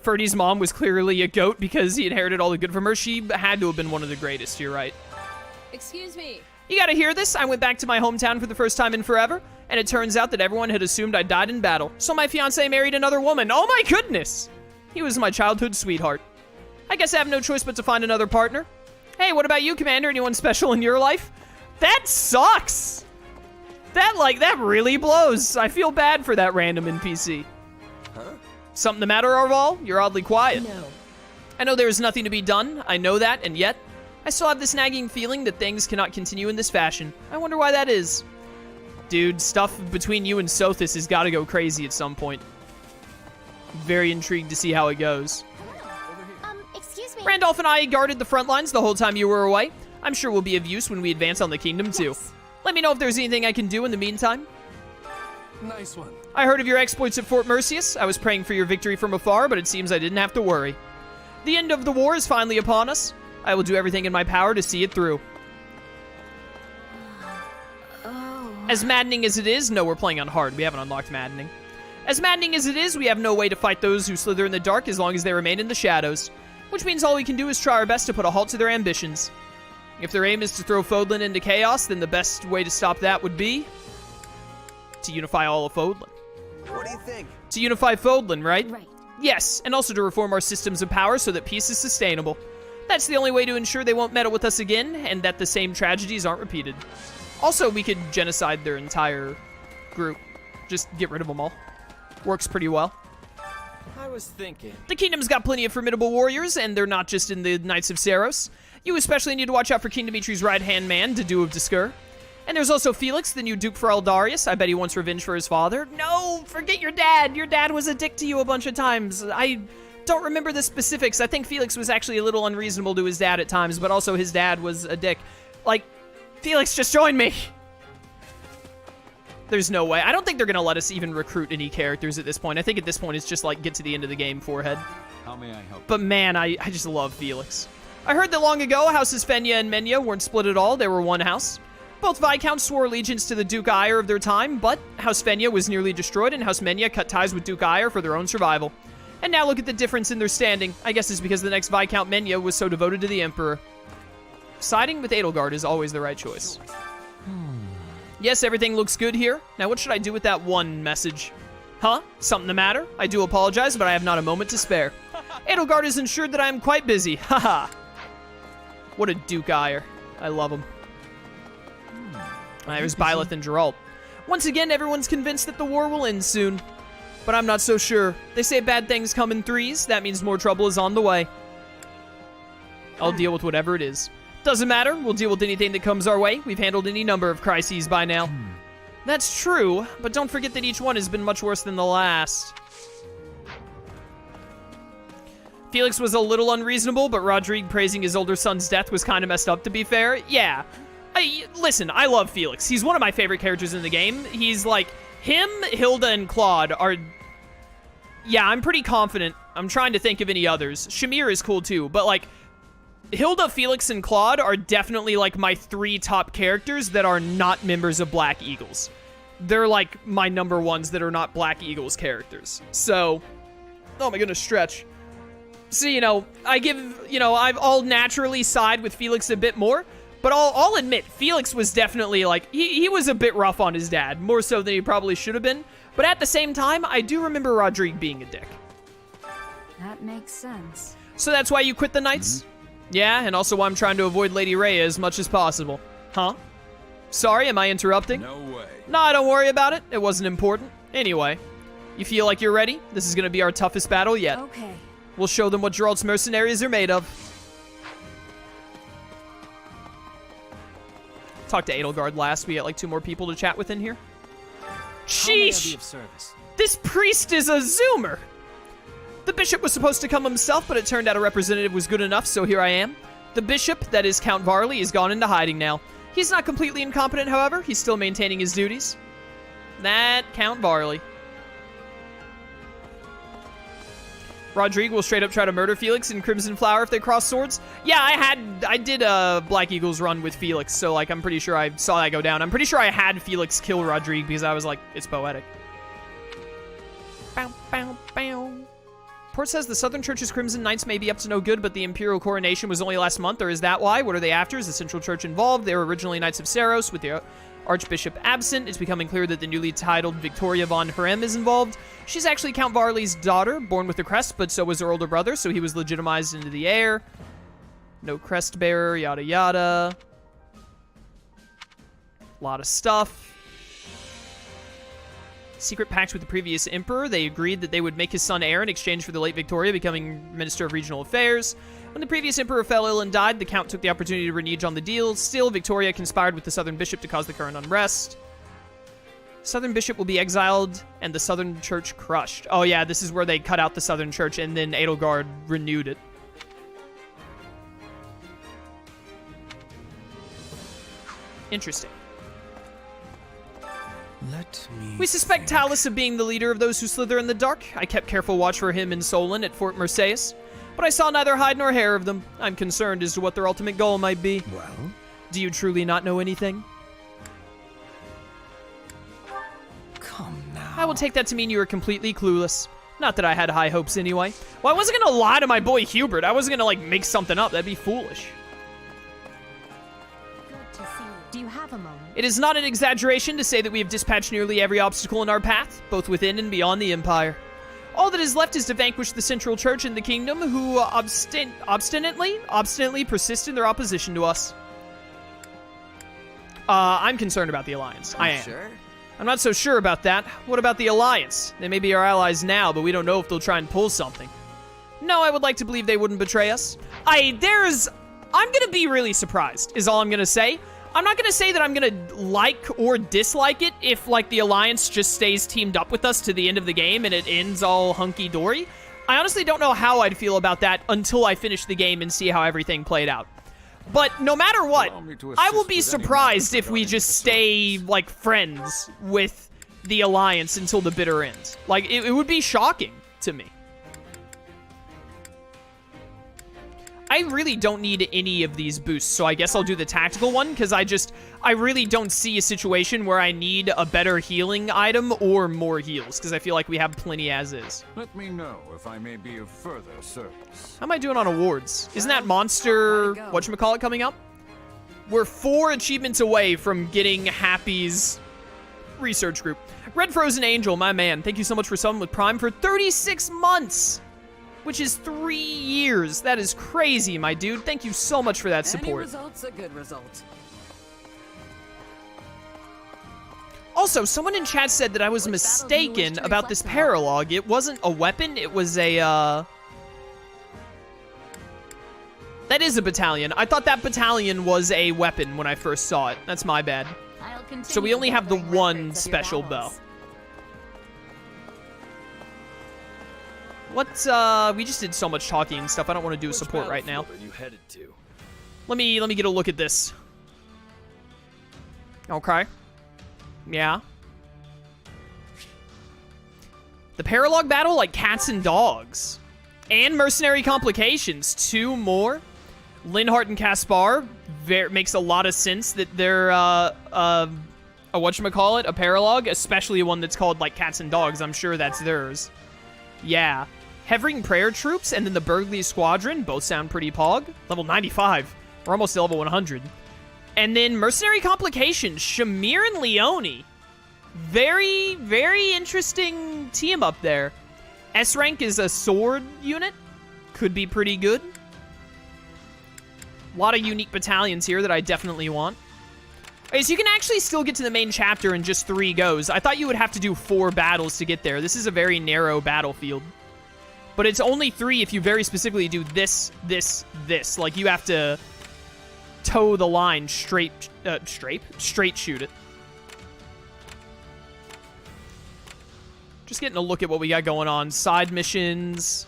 Ferdy's mom was clearly a goat because he inherited all the good from her. She had to have been one of the greatest, you're right. Excuse me. You gotta hear this. I went back to my hometown for the first time in forever, and it turns out that everyone had assumed I died in battle. So my fiancé married another woman. Oh my goodness! He was my childhood sweetheart. I guess I have no choice but to find another partner. Hey, what about you, Commander? Anyone special in your life? That sucks! That really blows. I feel bad for that random NPC. Huh? Something the matter, Arval? You're oddly quiet. No. I know there is nothing to be done. I know that, and yet, I still have this nagging feeling that things cannot continue in this fashion. I wonder why that is. Dude, stuff between you and Sothis has got to go crazy at some point. Very intrigued to see how it goes. Excuse me. Randolph and I guarded the front lines the whole time you were away. I'm sure we'll be of use when we advance on the kingdom, too. Yes. Let me know if there's anything I can do in the meantime. Nice one. I heard of your exploits at Fort Mercius. I was praying for your victory from afar, but it seems I didn't have to worry. The end of the war is finally upon us. I will do everything in my power to see it through. Oh. As maddening as it is, no, we're playing on hard. We haven't unlocked maddening. As maddening as it is, we have no way to fight those who slither in the dark as long as they remain in the shadows. Which means all we can do is try our best to put a halt to their ambitions. If their aim is to throw Fódlan into chaos, then the best way to stop that would be to unify all of Fódlan. What do you think? To unify Fódlan, right? Right. Yes, and also to reform our systems of power so that peace is sustainable. That's the only way to ensure they won't meddle with us again, and that the same tragedies aren't repeated. Also, we could genocide their entire group. Just get rid of them all. Works pretty well. I was thinking. The kingdom's got plenty of formidable warriors, and they're not just in the Knights of Saros. You especially need to watch out for King Dimitri's right-hand man, Dedu of Diskur. And there's also Felix, the new Duke for Eldarius. I bet he wants revenge for his father. No, forget your dad. Your dad was a dick to you a bunch of times. I don't remember the specifics. I think Felix was actually a little unreasonable to his dad at times, but also his dad was a dick. Like, Felix, just join me. There's no way. I don't think they're going to let us even recruit any characters at this point. I think at this point it's just like get to the end of the game, forehead. How may I help? But man, I just love Felix. I heard that long ago, Houses Fenya and Menya weren't split at all. They were one house. Both Viscounts swore allegiance to the Duke Ire of their time, but House Fenya was nearly destroyed and House Menya cut ties with Duke Ire for their own survival. And now look at the difference in their standing. I guess it's because the next Viscount Menya was so devoted to the Emperor. Siding with Edelgard is always the right choice. Yes, everything looks good here. Now what should I do with that one message? Huh? Something the matter? I do apologize, but I have not a moment to spare. Edelgard is ensured that I am quite busy. Haha. What a Duke Ire. I love him. There's Byleth and Geralt. Once again, everyone's convinced that the war will end soon. But I'm not so sure. They say bad things come in threes. That means more trouble is on the way. I'll deal with whatever it is. Doesn't matter. We'll deal with anything that comes our way. We've handled any number of crises by now. That's true, but don't forget that each one has been much worse than the last. Felix was a little unreasonable, but Rodrigue praising his older son's death was kind of messed up, to be fair. Yeah. Listen, I love Felix. He's one of my favorite characters in the game. He's like, him, Hilda, and Claude are... Yeah, I'm pretty confident. I'm trying to think of any others. Shamir is cool too, but like, Hilda, Felix, and Claude are definitely like my 3 top characters that are not members of Black Eagles. They're like my number ones that are not Black Eagles characters. So, oh my goodness, stretch. So, I'll naturally side with Felix a bit more, but I'll admit, Felix was definitely like, he was a bit rough on his dad, more so than he probably should have been. But at the same time, I do remember Rodrigue being a dick. That makes sense. So that's why you quit the Knights? Yeah, and also why I'm trying to avoid Lady Rhea as much as possible. Huh? Sorry, am I interrupting? No way. Nah, don't worry about it. It wasn't important. Anyway, you feel like you're ready? This is going to be our toughest battle yet. Okay. We'll show them what Geralt's mercenaries are made of. Talked to Edelgard last. We got like 2 more people to chat with in here. How may I be Sheesh! of service? This priest is a zoomer! The bishop was supposed to come himself, but it turned out a representative was good enough, so here I am. The bishop, that is Count Varley, is gone into hiding now. He's not completely incompetent, however. He's still maintaining his duties. That Count Varley. Rodrigue will straight up try to murder Felix and Crimson Flower if they cross swords. Yeah, I did a Black Eagles run with Felix, so like I'm pretty sure I saw that go down. I'm pretty sure I had Felix kill Rodrigue because I was like, it's poetic. Bow, bow, bow. Report says the Southern Church's Crimson Knights may be up to no good, but the Imperial coronation was only last month, or is that why? What are they after? Is the Central Church involved? They were originally Knights of Saros, with the Archbishop absent. It's becoming clear that the newly titled Victoria von Harem is involved. She's actually Count Varley's daughter, born with the crest, but so was her older brother, so he was legitimized into the heir. No crest bearer, yada yada. A lot of stuff. Secret pact with the previous emperor. They agreed that they would make his son heir in exchange for the late Victoria becoming Minister of Regional Affairs. When the previous emperor fell ill and died, the count took the opportunity to renege on the deal. Still, Victoria conspired with the southern bishop to cause the current unrest. Southern bishop will be exiled and the southern church crushed. Oh yeah, this is where they cut out the southern church and then Edelgard renewed it. Interesting. We suspect Talus of being the leader of those who slither in the dark. I kept careful watch for him in Solon at Fort Merceus, but I saw neither hide nor hair of them. I'm concerned as to what their ultimate goal might be. Well? Do you truly not know anything? Come now. I will take that to mean you are completely clueless. Not that I had high hopes anyway. Well, I wasn't gonna lie to my boy Hubert. I wasn't gonna, like, make something up. That'd be foolish. Good to see you. Do you have a moment? It is not an exaggeration to say that we have dispatched nearly every obstacle in our path, both within and beyond the Empire. All that is left is to vanquish the Central Church in the Kingdom, who obstinately persist in their opposition to us. I'm concerned about the Alliance. I am. Sure? I'm not so sure about that. What about the Alliance? They may be our allies now, but we don't know if they'll try and pull something. No, I would like to believe they wouldn't betray us. I'm gonna be really surprised, is all I'm gonna say. I'm not gonna say that I'm gonna like or dislike it if, like, the Alliance just stays teamed up with us to the end of the game and it ends all hunky-dory. I honestly don't know how I'd feel about that until I finish the game and see how everything played out. But no matter what, I will be surprised if we just stay, like, friends with the Alliance until the bitter end. Like, it would be shocking to me. I really don't need any of these boosts, so I guess I'll do the tactical one, because I really don't see a situation where I need a better healing item or more heals, because I feel like we have plenty as is. Let me know if I may be of further service. How am I doing on awards? Isn't that monster, whatchamacallit, coming up? We're 4 achievements away from getting Happy's research group. Red Frozen Angel, my man, thank you so much for subbing with Prime for 36 months! Which is 3 years. That is crazy, my dude. Thank you so much for that support. Any result's a good result. Also, someone in chat said that I was mistaken about this paralog. It wasn't a weapon, it was a, That is a battalion. I thought that battalion was a weapon when I first saw it. That's my bad. So we only have the one special bow. We just did so much talking and stuff. I don't want to do a support right now. Are you headed to? Let me get a look at this. Okay. Yeah. The paralog battle, like cats and dogs. And mercenary complications. 2 more. Linhardt and Caspar. Makes a lot of sense that they're, whatchamacallit, a paralog. Especially one that's called, like, cats and dogs. I'm sure that's theirs. Yeah. Hevering Prayer Troops and then the Burgley Squadron both sound pretty pog. Level 95. We're almost to level 100. And then Mercenary Complications, Shamir and Leone. Very, very interesting team up there. S-Rank is a sword unit. Could be pretty good. A lot of unique battalions here that I definitely want. Okay, so you can actually still get to the main chapter in just 3 goes. I thought you would have to do 4 battles to get there. This is a very narrow battlefield. But it's only 3 if you very specifically do this, this, this. Like, you have to toe the line straight shoot it. Just getting a look at what we got going on. Side missions,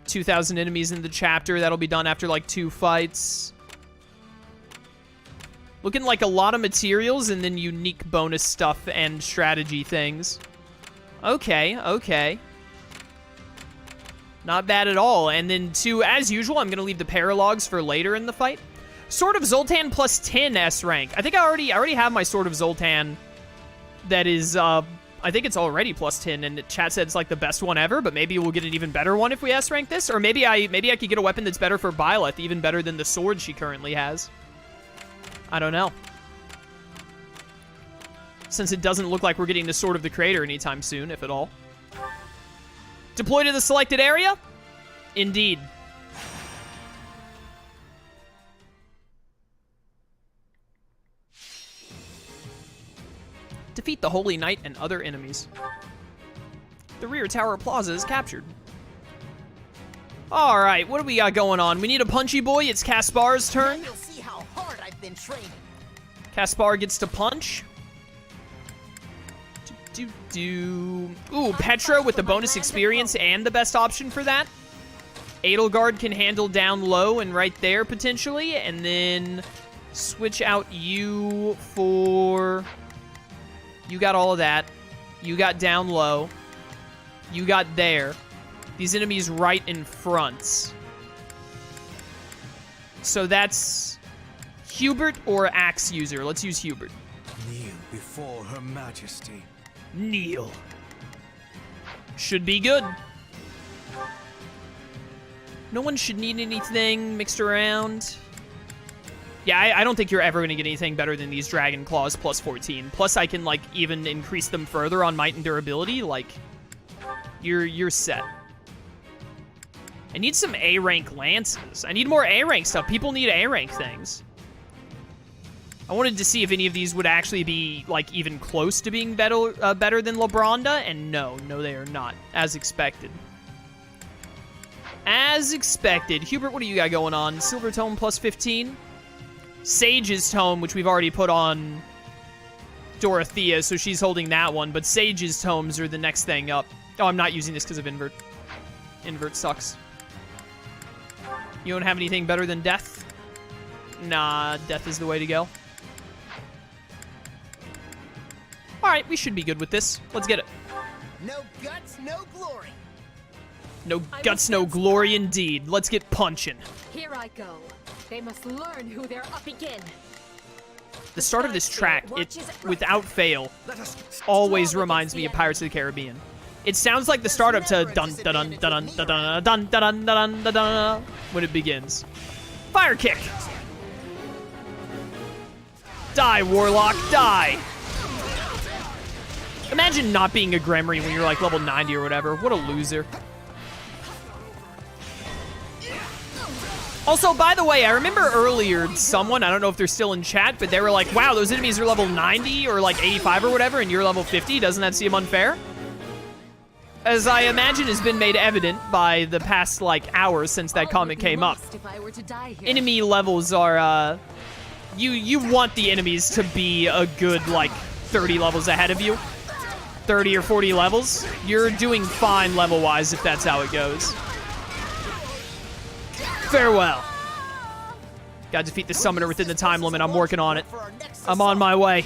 2,000 enemies in the chapter. That'll be done after, like, 2 fights. Looking like a lot of materials and then unique bonus stuff and strategy things. Okay, okay. Not bad at all. And then, as usual, I'm going to leave the paralogs for later in the fight. Sword of Zoltan plus 10 S rank. I think I already have my Sword of Zoltan that is I think it's already plus 10, and chat said it's like the best one ever, but maybe we'll get an even better one if we S-rank this. Or maybe I could get a weapon that's better for Byleth, even better than the sword she currently has. I don't know. Since it doesn't look like we're getting the Sword of the Creator anytime soon, if at all. Deploy to the selected area? Indeed. Defeat the Holy Knight and other enemies. The rear tower plaza is captured. All right, what do we got going on? We need a punchy boy. It's Caspar's turn. You'll see how hard I've been training. Caspar gets to punch. Ooh, Petra with the bonus experience and the best option for that. Edelgard can handle down low and right there potentially, and then switch out you for... You got all of that. You got down low. You got there. These enemies right in front. So that's Hubert or Axe user. Let's use Hubert. Kneel before Her Majesty. Kneel. Should be good. No one should need anything mixed around. Yeah, I don't think you're ever going to get anything better than these Dragon Claws plus 14. Plus, I can, like, even increase them further on might and durability. Like, you're set. I need some A-rank lances. I need more A-rank stuff. People need A-rank things. I wanted to see if any of these would actually be, like, even close to being better than Labronda, and no, they are not, as expected. As expected. Hubert, what do you got going on? Silver Tome plus 15? Sage's Tome, which we've already put on Dorothea, so she's holding that one, but Sage's Tomes are the next thing up. Oh, I'm not using this because of Invert. Invert sucks. You don't have anything better than Death? Nah, Death is the way to go. Alright, we should be good with this. Let's get it. No guts, no glory. No guts, no glory indeed. Let's get punching. Here I go. They must learn who they're up against. The start of this track, it, without fail, always reminds me of Pirates of the Caribbean. It sounds like the startup to dun dun dun dun dun dun dun dun dun dun dun when it begins. Fire kick. Die, Warlock, die. Imagine not being a Gremory when you're like level 90 or whatever. What a loser. Also, by the way, I remember earlier someone, I don't know if they're still in chat, but they were like, wow, those enemies are level 90 or like 85 or whatever, and you're level 50. Doesn't that seem unfair? As I imagine has been made evident by the past, like, hours since that comment came up. Enemy levels are, you want the enemies to be a good, like, 30 levels ahead of you. 30 or 40 levels. You're doing fine level-wise if that's how it goes. Farewell. Gotta defeat the summoner within the time limit. I'm working on it. I'm on my way.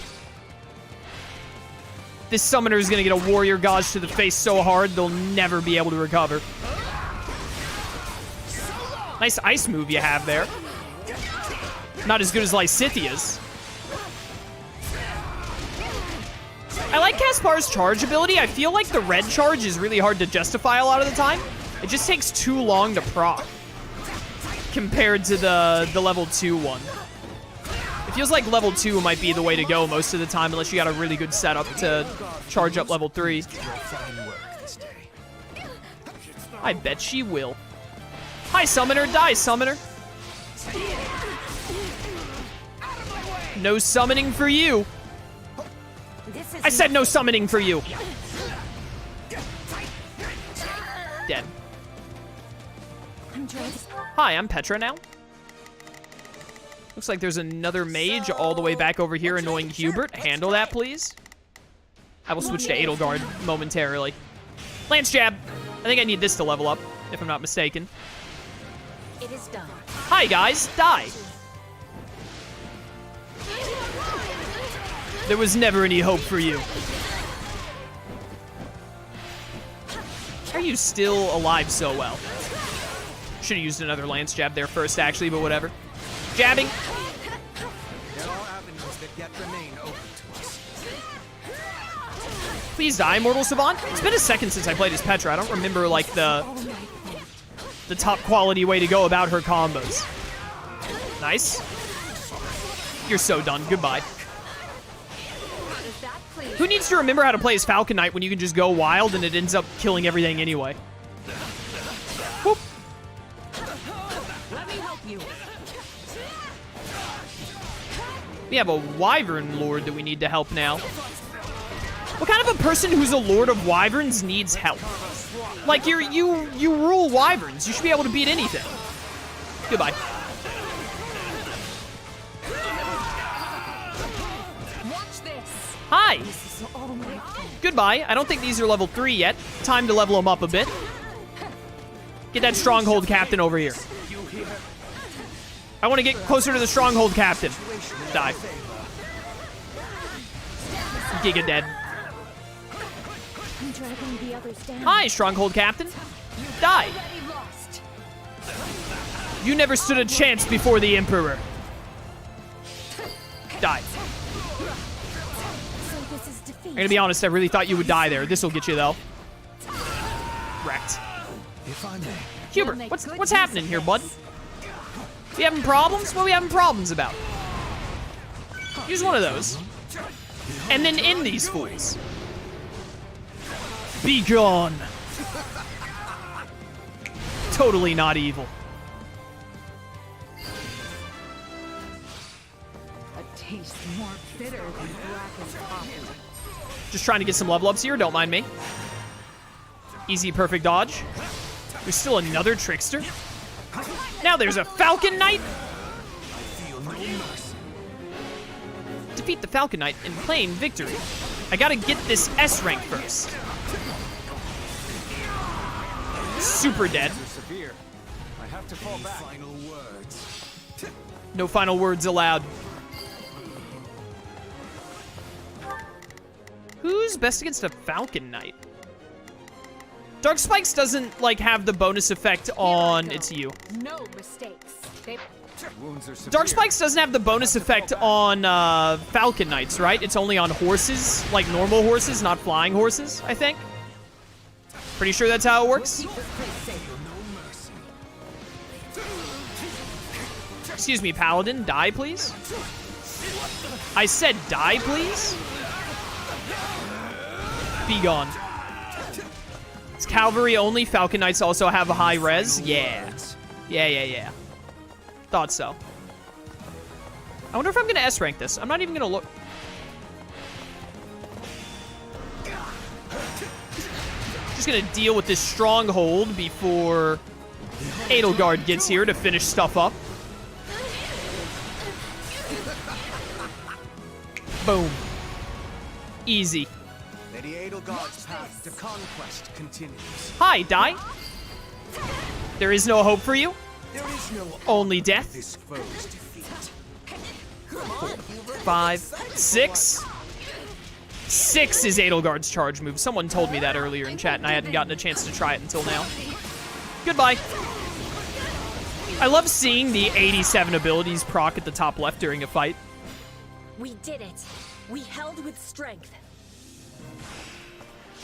This summoner is gonna get a warrior gauge to the face so hard they'll never be able to recover. Nice ice move you have there. Not as good as Lysithia's. I like Caspar's charge ability. I feel like the red charge is really hard to justify a lot of the time. It just takes too long to proc compared to the level 2 one. It feels like level 2 might be the way to go most of the time unless you got a really good setup to charge up level 3. I bet she will. Hi, Summoner. Die, Summoner. No summoning for you. I said no summoning for you. Dead. Hi, I'm Petra now. Looks like there's another mage all the way back over here annoying Hubert. Handle that, please. I will switch to Edelgard momentarily. Lance Jab. I think I need this to level up, if I'm not mistaken. It is done. Hi, guys. Die. There was never any hope for you. Are you still alive so well? Should have used another Lance Jab there first, actually, but whatever. Jabbing. There are avenues that yet remain open to us. Please die, Immortal Savant. It's been a second since I played as Petra. I don't remember, like, the top quality way to go about her combos. Nice. You're so done. Goodbye. Who needs to remember how to play as Falcon Knight when you can just go wild and it ends up killing everything anyway? Whoop. Let me help you. We have a Wyvern Lord that we need to help now. What kind of a person who's a Lord of Wyverns needs help? Like, you rule Wyverns. You should be able to beat anything. Goodbye. Watch this. Hi. This is all my fault. Goodbye. I don't think these are level 3 yet. Time to level them up a bit. Get that Stronghold Captain over here. I want to get closer to the Stronghold Captain. Die. Giga dead. I'm dragging the others down. Hi, Stronghold Captain. Die. Already lost. You never stood a chance before the Emperor. Die. So this is defeat. I'm gonna be honest, I really thought you would die there. This'll get you, though. Wrecked. If I may. Hubert, what's happening here, bud? We having problems? What are we having problems about? Use one of those. And then end these fools. Be gone. Totally not evil. A taste more bitter than blackened coffee. Just trying to get some level ups here, don't mind me. Easy, perfect dodge. There's still another Trickster. Now there's a Falcon Knight. Defeat the Falcon Knight and claim victory. I gotta get this S rank first. Super dead. Severe. I have to fall back. Final words. No final words allowed. Who's best against a Falcon Knight? Dark Spikes doesn't, like, have the bonus effect on its U. No mistakes. They Wounds are severe. Dark Spikes doesn't have the bonus effect on Falcon Knights, right? It's only on horses, like normal horses, not flying horses, I think. Pretty sure that's how it works. Excuse me, Paladin. Die, please. I said die, please. Be gone. It's cavalry only. Falcon Knights also have a high res. Yeah. Yeah. Thought so. I wonder if I'm going to S-rank this. I'm not even going to look. Just going to deal with this Stronghold before Edelgard gets here to finish stuff up. Boom. Easy. Lady Edelgard's path to conquest continues. Hi, die. There is no hope for you. There is no Only death. this foe's defeat. 5, 6. 6 is Edelgard's charge move. Someone told me that earlier in chat, and I hadn't gotten a chance to try it until now. Goodbye. I love seeing the 87 abilities proc at the top left during a fight. We did it. We held with strength.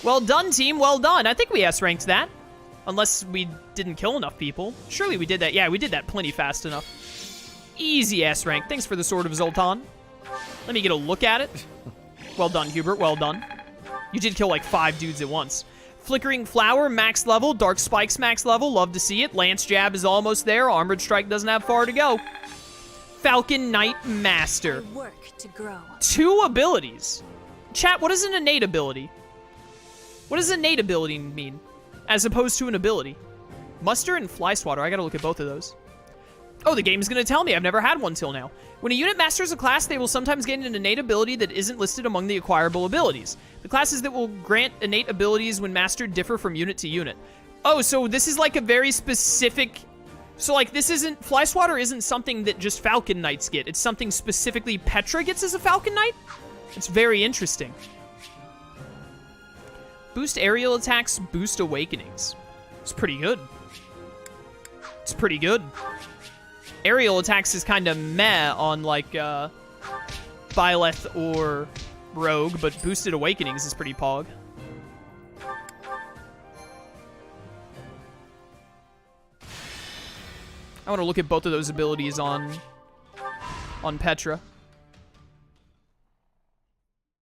Well done, team. Well done. I think we S-ranked that. Unless we didn't kill enough people. Surely we did that. Yeah, we did that plenty fast enough. Easy S-rank. Thanks for the Sword of Zoltan. Let me get a look at it. Well done, Hubert. Well done. You did kill like 5 dudes at once. Flickering Flower, max level. Dark Spikes, max level. Love to see it. Lance Jab is almost there. Armored Strike doesn't have far to go. Falcon Knight Master. Work to grow. 2 abilities. Chat, what is an innate ability? What does innate ability mean? As opposed to an ability. Muster and Fly Swatter. I gotta look at both of those. Oh, the game's gonna tell me. I've never had one till now. When a unit masters a class, they will sometimes gain an innate ability that isn't listed among the acquirable abilities. The classes that will grant innate abilities when mastered differ from unit to unit. Oh, so this is like a very specific... So, like, this isn't... Fly Swatter isn't something that just Falcon Knights get. It's something specifically Petra gets as a Falcon Knight? It's very interesting. Boost aerial attacks, boost awakenings. It's pretty good. It's pretty good. Aerial attacks is kind of meh on, like, Byleth or Rogue, but boosted awakenings is pretty pog. I want to look at both of those abilities on Petra.